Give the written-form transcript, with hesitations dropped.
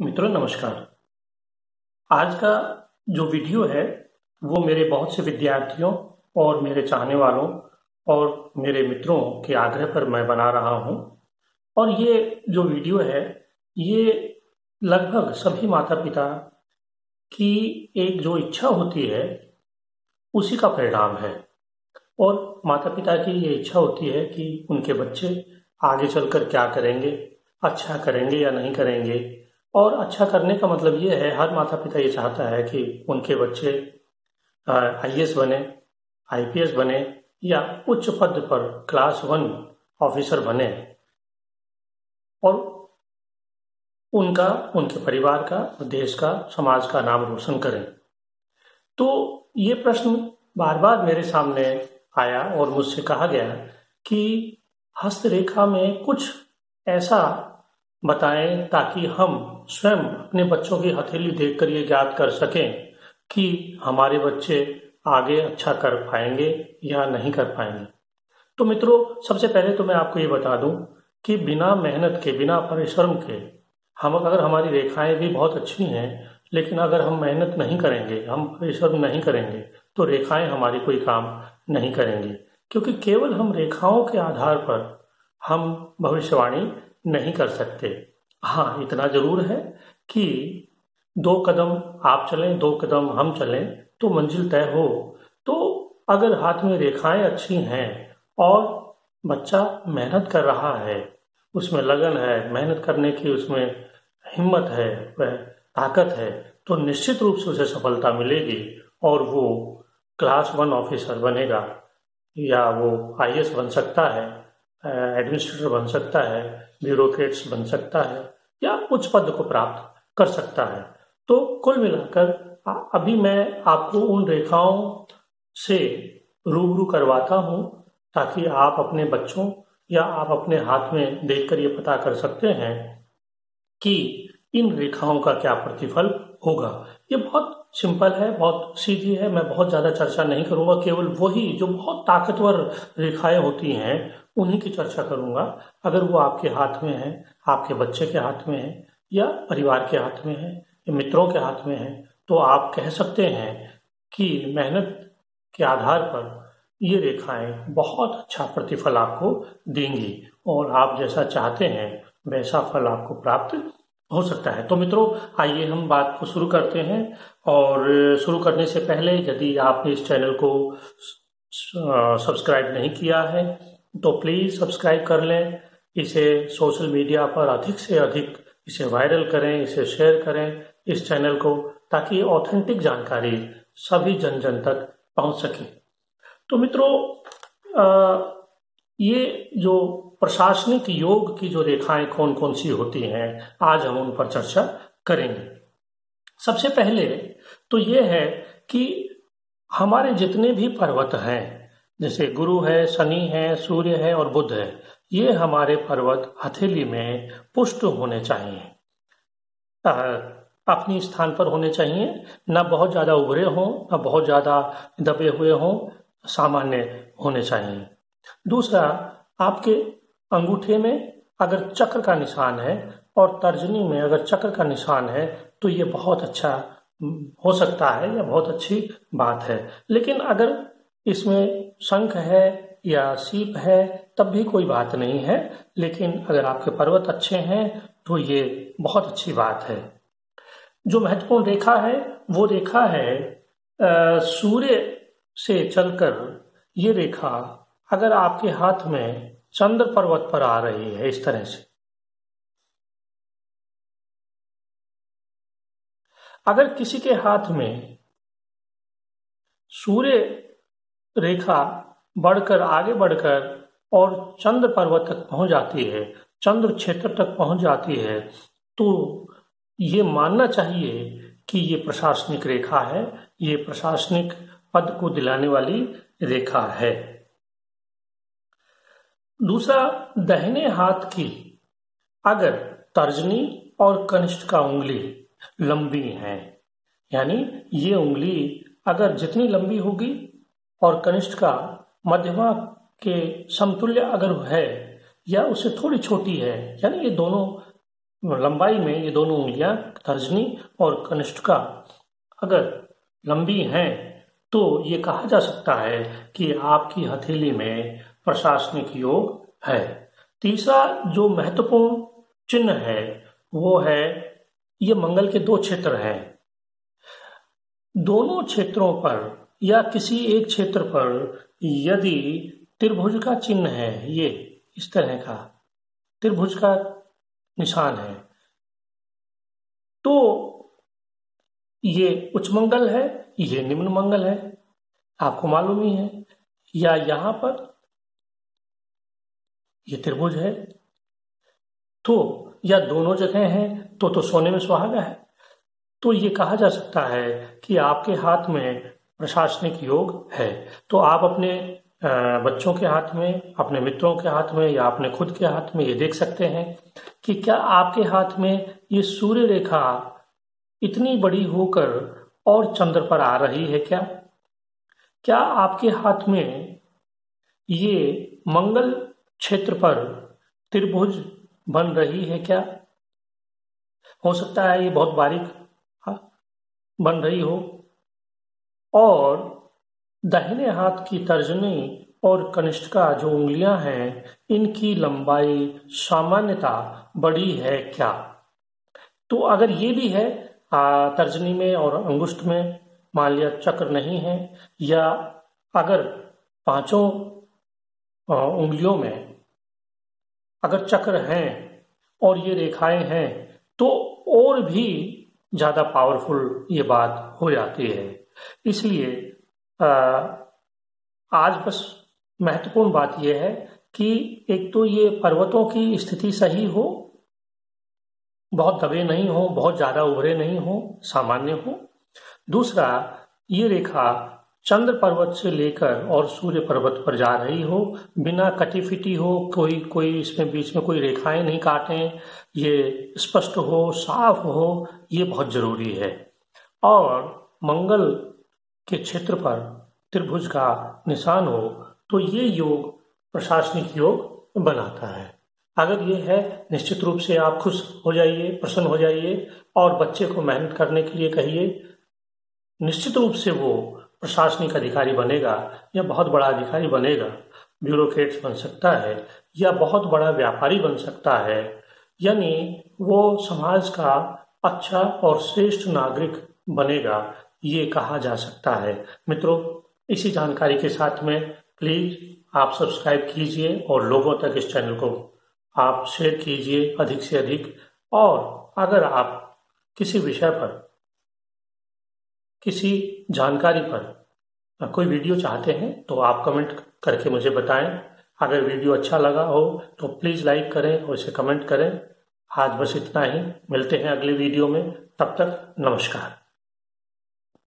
मित्रों नमस्कार। आज का जो वीडियो है वो मेरे बहुत से विद्यार्थियों और मेरे चाहने वालों और मेरे मित्रों के आग्रह पर मैं बना रहा हूँ। और ये जो वीडियो है ये लगभग सभी माता पिता की एक जो इच्छा होती है उसी का परिणाम है। और माता पिता की ये इच्छा होती है कि उनके बच्चे आगे चलकर क्या करेंगे, अच्छा करेंगे या नहीं करेंगे। और अच्छा करने का मतलब ये है, हर माता पिता ये चाहता है कि उनके बच्चे आईएएस बने, आईपीएस बने या उच्च पद पर क्लास 1 ऑफिसर बने और उनका, उनके परिवार का, देश का, समाज का नाम रोशन करें। तो ये प्रश्न बार बार मेरे सामने आया और मुझसे कहा गया कि हस्तरेखा में कुछ ऐसा बताएं ताकि हम स्वयं अपने बच्चों की हथेली देखकर ये ज्ञात कर सकें कि हमारे बच्चे आगे अच्छा कर पाएंगे या नहीं कर पाएंगे। तो मित्रों, सबसे पहले तो मैं आपको ये बता दूं कि बिना मेहनत के, बिना परिश्रम के, हम अगर हमारी रेखाएं भी बहुत अच्छी हैं लेकिन अगर हम मेहनत नहीं करेंगे, हम परिश्रम नहीं करेंगे तो रेखाएं हमारी कोई काम नहीं करेंगी। क्योंकि केवल हम रेखाओं के आधार पर हम भविष्यवाणी नहीं कर सकते। हाँ, इतना जरूर है कि 2 कदम आप चलें, 2 कदम हम चलें तो मंजिल तय हो। तो अगर हाथ में रेखाएं अच्छी हैं और बच्चा मेहनत कर रहा है, उसमें लगन है, मेहनत करने की उसमें हिम्मत है, वह ताकत है, तो निश्चित रूप से उसे सफलता मिलेगी और वो क्लास 1 ऑफिसर बनेगा या वो आईएएस बन सकता है, एडमिनिस्ट्रेटर बन सकता है, ब्यूरोक्रेट्स बन सकता है या उच्च पद को प्राप्त कर सकता है। तो कुल मिलाकर अभी मैं आपको उन रेखाओं से रूबरू करवाता हूं ताकि आप अपने बच्चों या आप अपने हाथ में देखकर ये पता कर सकते हैं कि इन रेखाओं का क्या प्रतिफल होगा। ये बहुत सिंपल है, बहुत सीधी है, मैं बहुत ज्यादा चर्चा नहीं करूंगा। केवल वही जो बहुत ताकतवर रेखाएं होती हैं उन्हीं की चर्चा करूंगा। अगर वो आपके हाथ में है, आपके बच्चे के हाथ में है या परिवार के हाथ में है या मित्रों के हाथ में है, तो आप कह सकते हैं कि मेहनत के आधार पर ये रेखाएं बहुत अच्छा प्रतिफल आपको देंगी और आप जैसा चाहते हैं वैसा फल आपको प्राप्त हो सकता है। तो मित्रों, आइए हम बात को शुरू करते हैं। और शुरू करने से पहले यदि आपने इस चैनल को सब्सक्राइब नहीं किया है तो प्लीज सब्सक्राइब कर लें। इसे सोशल मीडिया पर अधिक से अधिक इसे वायरल करें, इसे शेयर करें इस चैनल को, ताकि ऑथेंटिक जानकारी सभी जन जन तक पहुंच सके। तो मित्रों, ये जो प्रशासनिक योग की जो रेखाएं कौन कौन सी होती हैं, आज हम उन पर चर्चा करेंगे। सबसे पहले तो ये है कि हमारे जितने भी पर्वत हैं, जैसे गुरु है, शनि है, सूर्य है और बुध है, ये हमारे पर्वत हथेली में पुष्ट होने चाहिए, अपनी स्थान पर होने चाहिए। ना बहुत ज्यादा उभरे हों, ना बहुत ज्यादा दबे हुए हों, सामान्य होने चाहिए। दूसरा, आपके अंगूठे में अगर चक्र का निशान है और तर्जनी में अगर चक्र का निशान है तो ये बहुत अच्छा हो सकता है या बहुत अच्छी बात है। लेकिन अगर इसमें शंख है या सीप है तब भी कोई बात नहीं है। लेकिन अगर आपके पर्वत अच्छे हैं तो ये बहुत अच्छी बात है। जो महत्वपूर्ण रेखा है वो रेखा है सूर्य से चलकर ये रेखा अगर आपके हाथ में चंद्र पर्वत पर आ रही है इस तरह से, अगर किसी के हाथ में सूर्य रेखा बढ़कर, आगे बढ़कर और चंद्र पर्वत तक पहुंच जाती है, चंद्र क्षेत्र तक पहुंच जाती है, तो ये मानना चाहिए कि ये प्रशासनिक रेखा है, ये प्रशासनिक पद को दिलाने वाली रेखा है। दूसरा, दाहिने हाथ की अगर तर्जनी और कनिष्ठ का उंगली लंबी है, यानी ये उंगली अगर जितनी लंबी होगी और कनिष्ठ का मध्यमा के समतुल्य अगर है या उससे थोड़ी छोटी है, यानी ये दोनों लंबाई में ये दोनों उंगलियां तर्जनी और कनिष्ठिका अगर लंबी हैं तो ये कहा जा सकता है कि आपकी हथेली में प्रशासनिक योग है। तीसरा जो महत्वपूर्ण चिन्ह है वो है, ये मंगल के दो क्षेत्र हैं। दोनों क्षेत्रों पर या किसी एक क्षेत्र पर यदि त्रिभुज का चिन्ह है, ये इस तरह का त्रिभुज का निशान है, तो ये उच्च मंगल है, ये निम्न मंगल है, आपको मालूम ही है। या यहां पर ये त्रिभुज है, तो या दोनों जगह हैं तो सोने में सुहागा है। तो ये कहा जा सकता है कि आपके हाथ में प्रशासनिक योग है। तो आप अपने बच्चों के हाथ में, अपने मित्रों के हाथ में या अपने खुद के हाथ में ये देख सकते हैं कि क्या आपके हाथ में ये सूर्य रेखा इतनी बड़ी होकर और चंद्र पर आ रही है क्या? क्या आपके हाथ में ये मंगल क्षेत्र पर त्रिभुज बन रही है क्या? हो सकता है ये बहुत बारीक बन रही हो। और दाहिने हाथ की तर्जनी और कनिष्ठिका जो उंगलियां हैं, इनकी लंबाई सामान्यता बड़ी है क्या? तो अगर ये भी है, तर्जनी में और अंगुष्ठ में मान लिया चक्र नहीं है, या अगर पांचों उंगलियों में अगर चक्र हैं और ये रेखाएं हैं, तो और भी ज्यादा पावरफुल ये बात हो जाती है। इसलिए आज बस महत्वपूर्ण बात यह है कि एक तो ये पर्वतों की स्थिति सही हो, बहुत दबे नहीं हो, बहुत ज्यादा उभरे नहीं हो, सामान्य हो। दूसरा, ये रेखा चंद्र पर्वत से लेकर और सूर्य पर्वत पर जा रही हो, बिना कटी फिटी हो, कोई इसमें बीच में कोई रेखाएं नहीं काटें, ये स्पष्ट हो, साफ हो, ये बहुत जरूरी है। और मंगल के क्षेत्र पर त्रिभुज का निशान हो तो ये योग प्रशासनिक योग बनाता है। अगर ये है, निश्चित रूप से आप खुश हो जाइए, प्रसन्न हो जाइए और बच्चे को मेहनत करने के लिए कहिए। निश्चित रूप से वो प्रशासनिक अधिकारी बनेगा या बहुत बड़ा अधिकारी बनेगा, ब्यूरोक्रेट्स बन सकता है या बहुत बड़ा व्यापारी बन सकता है, यानी वो समाज का अच्छा और श्रेष्ठ नागरिक बनेगा, ये कहा जा सकता है। मित्रों, इसी जानकारी के साथ में प्लीज आप सब्सक्राइब कीजिए और लोगों तक इस चैनल को आप शेयर कीजिए अधिक से अधिक। और अगर आप किसी विषय पर, किसी जानकारी पर कोई वीडियो चाहते हैं तो आप कमेंट करके मुझे बताएं। अगर वीडियो अच्छा लगा हो तो प्लीज लाइक करें और इसे कमेंट करें। आज बस इतना ही, मिलते हैं अगले वीडियो में, तब तक नमस्कार।